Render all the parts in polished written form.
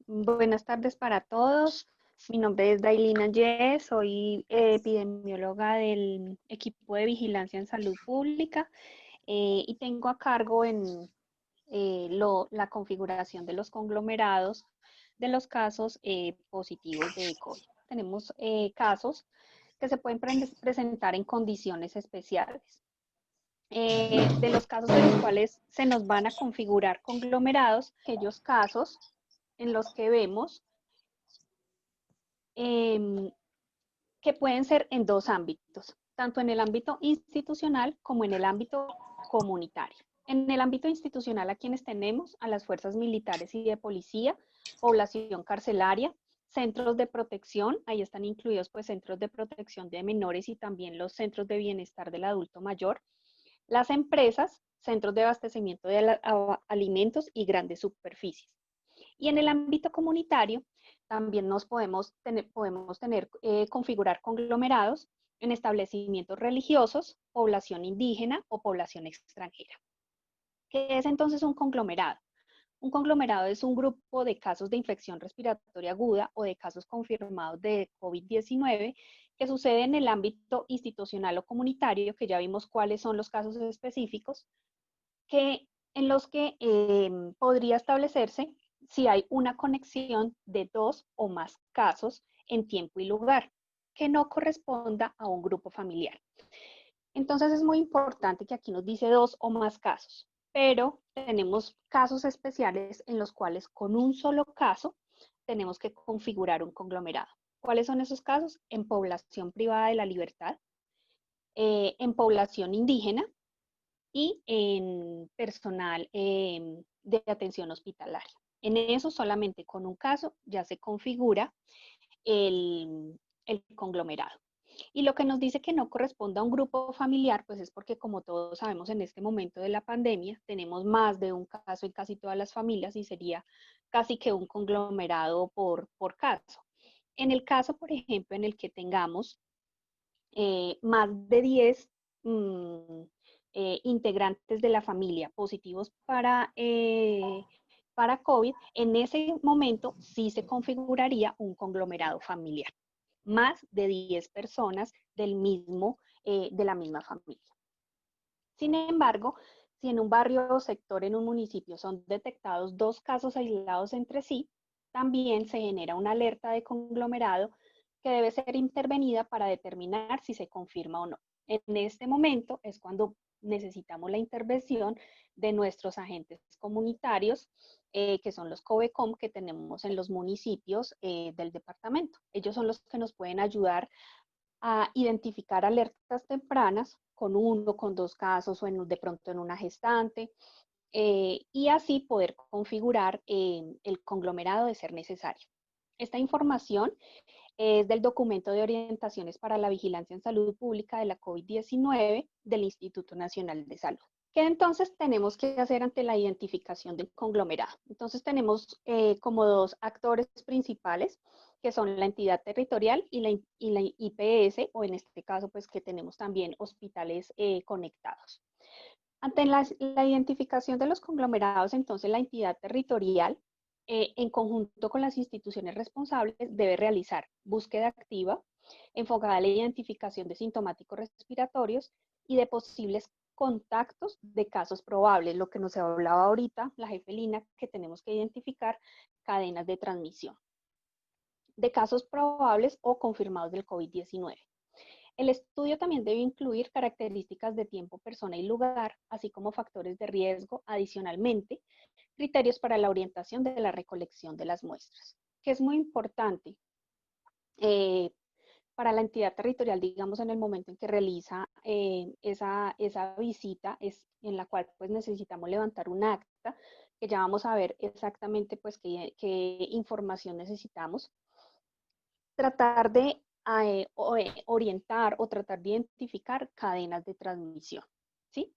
Buenas tardes para todos. Mi nombre es Dailina Yes, soy epidemióloga del equipo de vigilancia en salud pública y tengo a cargo en la configuración de los conglomerados de los casos positivos de COVID. Tenemos casos que se pueden presentar en condiciones especiales. De los casos en los cuales se nos van a configurar conglomerados, aquellos casos en los que vemos eh, que pueden ser en dos ámbitos, tanto en el ámbito institucional como en el ámbito comunitario. En el ámbito institucional, a quienes tenemos, a las fuerzas militares y de policía, población carcelaria, centros de protección, ahí están incluidos pues centros de protección de menores y también los centros de bienestar del adulto mayor, las empresas, centros de abastecimiento de alimentos y grandes superficies. Y en el ámbito comunitario, también podemos tener configurar conglomerados en establecimientos religiosos, población indígena o población extranjera. ¿Qué es entonces un conglomerado? Un conglomerado es un grupo de casos de infección respiratoria aguda o de casos confirmados de COVID-19 que sucede en el ámbito institucional o comunitario, que ya vimos cuáles son los casos específicos, en los que podría establecerse si hay una conexión de dos o más casos en tiempo y lugar que no corresponda a un grupo familiar. Entonces es muy importante que aquí nos dice dos o más casos, pero tenemos casos especiales en los cuales con un solo caso tenemos que configurar un conglomerado. ¿Cuáles son esos casos? En población privada de la libertad, en población indígena y en personal de atención hospitalaria. En eso solamente con un caso ya se configura el conglomerado. Y lo que nos dice que no corresponde a un grupo familiar, pues es porque como todos sabemos en este momento de la pandemia, tenemos más de un caso en casi todas las familias y sería casi que un conglomerado por caso. En el caso, por ejemplo, en el que tengamos más de 10 integrantes de la familia positivos para COVID, en ese momento sí se configuraría un conglomerado familiar, más de 10 personas de la misma familia. Sin embargo, si en un barrio o sector en un municipio son detectados dos casos aislados entre sí, también se genera una alerta de conglomerado que debe ser intervenida para determinar si se confirma o no. En este momento es cuando necesitamos la intervención de nuestros agentes comunitarios, que son los COVECOM que tenemos en los municipios del departamento. Ellos son los que nos pueden ayudar a identificar alertas tempranas con uno, con dos casos o de pronto en una gestante, y así poder configurar el conglomerado de ser necesario. Esta información es del documento de orientaciones para la vigilancia en salud pública de la COVID-19 del Instituto Nacional de Salud. ¿Qué entonces tenemos que hacer ante la identificación del conglomerado? Entonces tenemos como dos actores principales, que son la entidad territorial y la IPS, o en este caso, pues que tenemos también hospitales conectados. Ante la identificación de los conglomerados, entonces la entidad territorial, en conjunto con las instituciones responsables, debe realizar búsqueda activa enfocada a la identificación de sintomáticos respiratorios y de posibles contactos de casos probables, lo que nos hablaba ahorita la jefe Lina, que tenemos que identificar cadenas de transmisión de casos probables o confirmados del COVID-19. El estudio también debe incluir características de tiempo, persona y lugar, así como factores de riesgo. Adicionalmente, criterios para la orientación de la recolección de las muestras, que es muy importante para la entidad territorial, digamos, en el momento en que realiza esa visita, es en la cual pues necesitamos levantar un acta, que ya vamos a ver exactamente pues qué información necesitamos. Tratar de orientar o tratar de identificar cadenas de transmisión, ¿sí?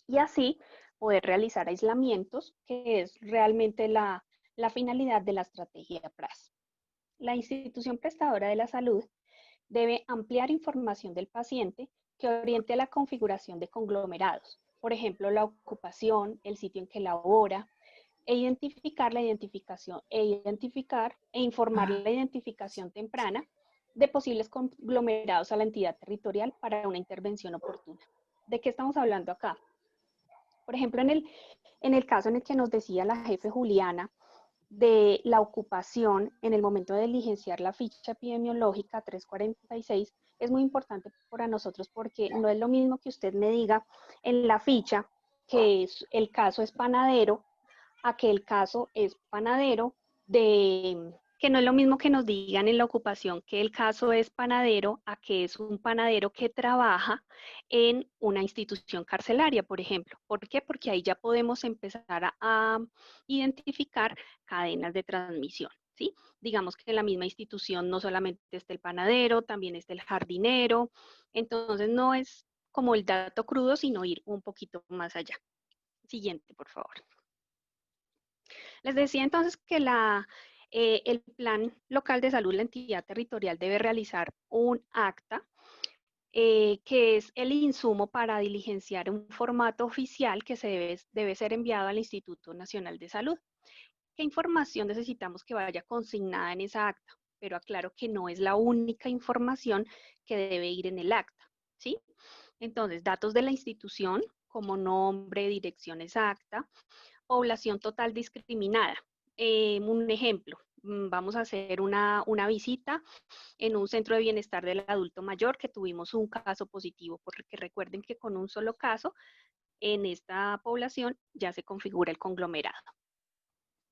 Y así poder realizar aislamientos, que es realmente la finalidad de la estrategia PRAS. La institución prestadora de la salud debe ampliar información del paciente que oriente a la configuración de conglomerados, por ejemplo, la ocupación, el sitio en que labora, identificar e informar la identificación temprana de posibles conglomerados a la entidad territorial para una intervención oportuna. ¿De qué estamos hablando acá? Por ejemplo, en el caso en el que nos decía la jefe Juliana de la ocupación en el momento de diligenciar la ficha epidemiológica 346, es muy importante para nosotros porque no es lo mismo que usted me diga en la ficha que el caso es panadero, a que el caso es panadero que no es lo mismo que nos digan en la ocupación que el caso es panadero a que es un panadero que trabaja en una institución carcelaria, por ejemplo. ¿Por qué? Porque ahí ya podemos empezar a identificar cadenas de transmisión, ¿sí? Digamos que en la misma institución no solamente está el panadero, también está el jardinero, entonces no es como el dato crudo, sino ir un poquito más allá. Siguiente, por favor. Les decía entonces que el Plan Local de Salud, la entidad territorial, debe realizar un acta, que es el insumo para diligenciar un formato oficial que debe ser enviado al Instituto Nacional de Salud. ¿Qué información necesitamos que vaya consignada en esa acta? Pero aclaro que no es la única información que debe ir en el acta, ¿sí? Entonces, datos de la institución, como nombre, dirección exacta, población total discriminada. Un ejemplo, vamos a hacer una visita en un centro de bienestar del adulto mayor que tuvimos un caso positivo, porque recuerden que con un solo caso en esta población ya se configura el conglomerado.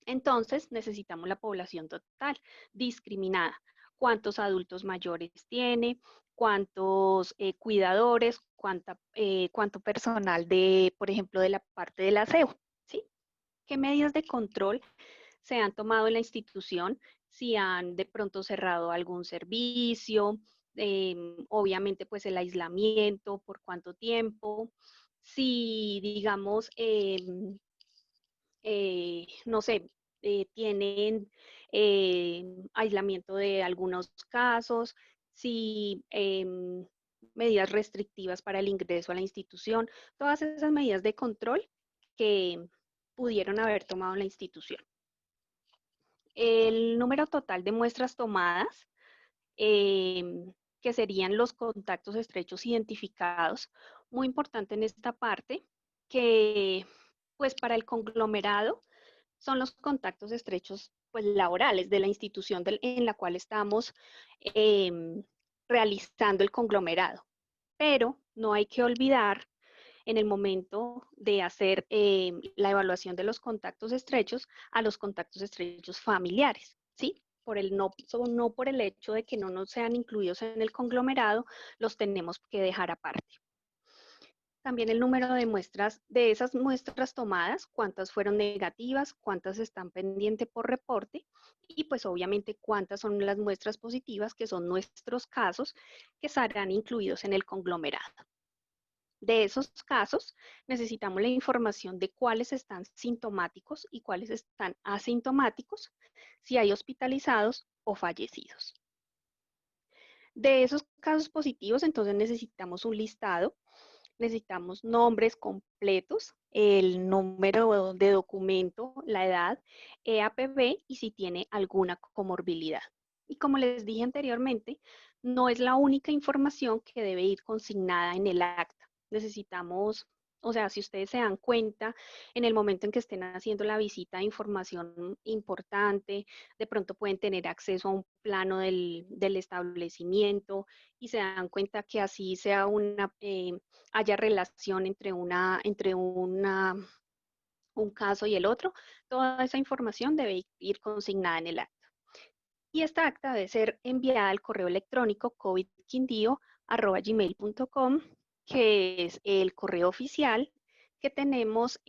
Entonces necesitamos la población total discriminada. ¿Cuántos adultos mayores tiene? ¿Cuántos cuidadores? ¿Cuánto personal de, por ejemplo, de la parte del aseo? ¿Sí? ¿Qué medidas de control se han tomado en la institución? Si han de pronto cerrado algún servicio, obviamente pues el aislamiento, por cuánto tiempo, si digamos, no sé, tienen aislamiento de algunos casos, si medidas restrictivas para el ingreso a la institución, todas esas medidas de control que pudieron haber tomado en la institución. El número total de muestras tomadas, que serían los contactos estrechos identificados, muy importante en esta parte, que pues para el conglomerado son los contactos estrechos pues laborales de la institución en la cual estamos realizando el conglomerado. Pero no hay que olvidar en el momento de hacer la evaluación de los contactos estrechos a los contactos estrechos familiares, ¿sí? No por el hecho de que no nos sean incluidos en el conglomerado, los tenemos que dejar aparte. También el número de muestras, de esas muestras tomadas, cuántas fueron negativas, cuántas están pendientes por reporte y pues obviamente cuántas son las muestras positivas, que son nuestros casos, que serán incluidos en el conglomerado. De esos casos, necesitamos la información de cuáles están sintomáticos y cuáles están asintomáticos, si hay hospitalizados o fallecidos. De esos casos positivos, entonces necesitamos un listado, necesitamos nombres completos, el número de documento, la edad, EAPB y si tiene alguna comorbilidad. Y como les dije anteriormente, no es la única información que debe ir consignada en el acta. Necesitamos, o sea, si ustedes se dan cuenta, en el momento en que estén haciendo la visita de información importante, de pronto pueden tener acceso a un plano del establecimiento y se dan cuenta que así sea haya relación entre un caso y el otro, toda esa información debe ir consignada en el acta. Y esta acta debe ser enviada al correo electrónico covidquindio@gmail.com, que es el correo oficial que tenemos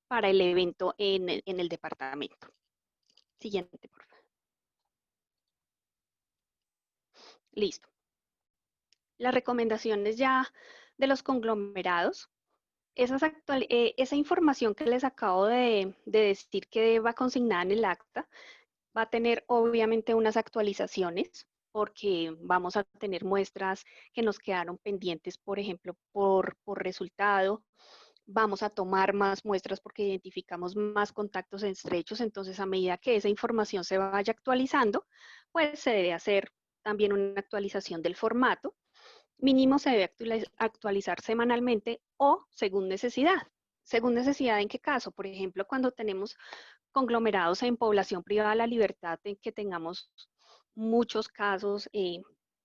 para el evento en el departamento. Siguiente, por favor. Listo. Las recomendaciones ya de los conglomerados. Esa información que les acabo de decir que va consignada en el acta va a tener obviamente unas actualizaciones porque vamos a tener muestras que nos quedaron pendientes, por ejemplo, por resultado, vamos a tomar más muestras porque identificamos más contactos estrechos. Entonces, a medida que esa información se vaya actualizando, pues se debe hacer también una actualización del formato. Mínimo se debe actualizar semanalmente o según necesidad. Según necesidad, ¿en qué caso? Por ejemplo, cuando tenemos conglomerados en población privada de la libertad, en que tengamos muchos casos,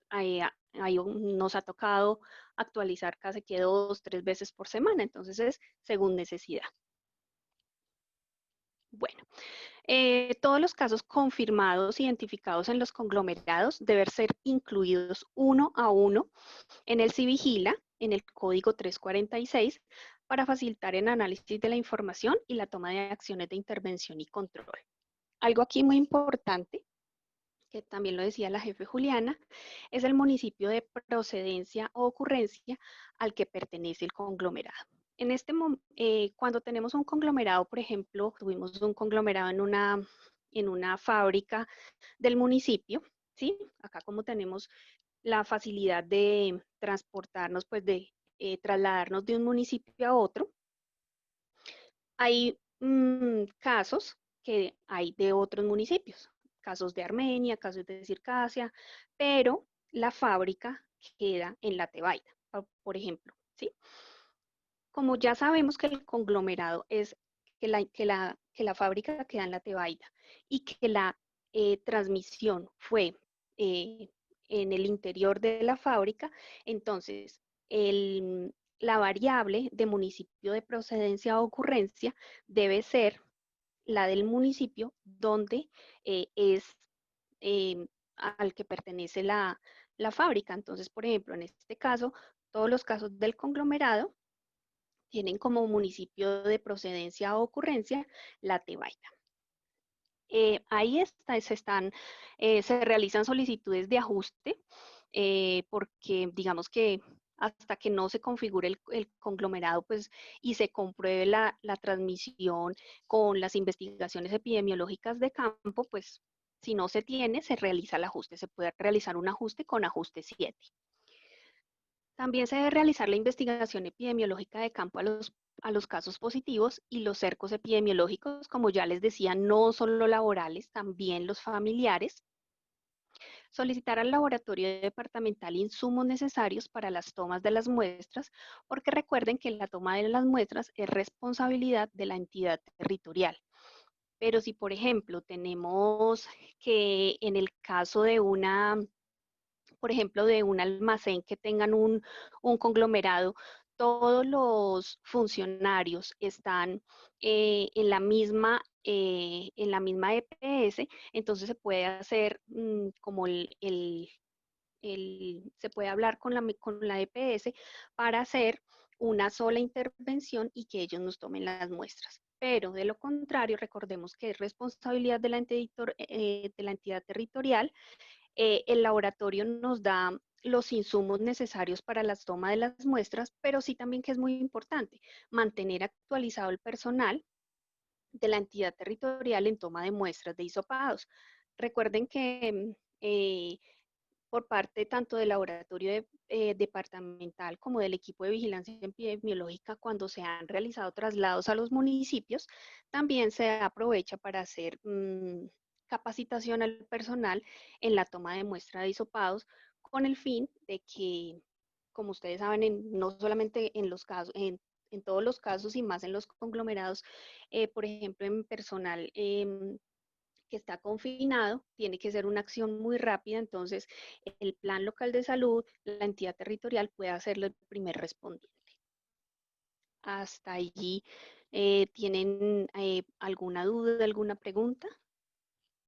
ahí nos ha tocado actualizar casi que 2, 3 veces por semana, entonces es según necesidad. Bueno, todos los casos confirmados, identificados en los conglomerados, deben ser incluidos uno a uno en el CIVIGILA, en el código 346, para facilitar el análisis de la información y la toma de acciones de intervención y control. Algo aquí muy importante, que también lo decía la jefe Juliana, es el municipio de procedencia o ocurrencia al que pertenece el conglomerado. Cuando tenemos un conglomerado, por ejemplo, tuvimos un conglomerado en una fábrica del municipio, ¿sí? Acá como tenemos la facilidad de transportarnos, pues de trasladarnos de un municipio a otro, hay casos que hay de otros municipios, casos de Armenia, casos de Circasia, pero la fábrica queda en la Tebaida, por ejemplo, ¿sí? Como ya sabemos que el conglomerado es que la fábrica queda en la Tebaida y que la transmisión fue eh, en el interior de la fábrica, entonces la variable de municipio de procedencia o ocurrencia debe ser la del municipio donde es eh, al que pertenece la fábrica. Entonces, por ejemplo, en este caso, todos los casos del conglomerado tienen como municipio de procedencia o ocurrencia la Tebaida. Ahí se realizan solicitudes de ajuste porque digamos que hasta que no se configure el conglomerado pues, y se compruebe la transmisión con las investigaciones epidemiológicas de campo, pues si no se tiene, se realiza el ajuste. Se puede realizar un ajuste con ajuste 7. También se debe realizar la investigación epidemiológica de campo a los casos positivos y los cercos epidemiológicos, como ya les decía, no solo laborales, también los familiares. Solicitar al laboratorio departamental insumos necesarios para las tomas de las muestras, porque recuerden que la toma de las muestras es responsabilidad de la entidad territorial. Pero si, por ejemplo, tenemos que en el caso de por ejemplo, de un almacén que tengan un conglomerado, todos los funcionarios están en la misma EPS, entonces se puede hacer como se puede hablar con la EPS para hacer una sola intervención y que ellos nos tomen las muestras. Pero de lo contrario, recordemos que es responsabilidad de de la entidad territorial. El laboratorio nos da los insumos necesarios para la toma de las muestras, pero sí también que es muy importante mantener actualizado el personal de la entidad territorial en toma de muestras de hisopados. Recuerden que por parte tanto del laboratorio departamental como del equipo de vigilancia epidemiológica, cuando se han realizado traslados a los municipios, también se aprovecha para hacer capacitación al personal en la toma de muestra de hisopados con el fin de que, como ustedes saben, no solamente en los casos, en todos los casos y más en los conglomerados, por ejemplo, en personal que está confinado, tiene que ser una acción muy rápida, entonces el plan local de salud, la entidad territorial puede hacerlo el primer respondiente. Hasta allí, ¿tienen alguna duda, alguna pregunta?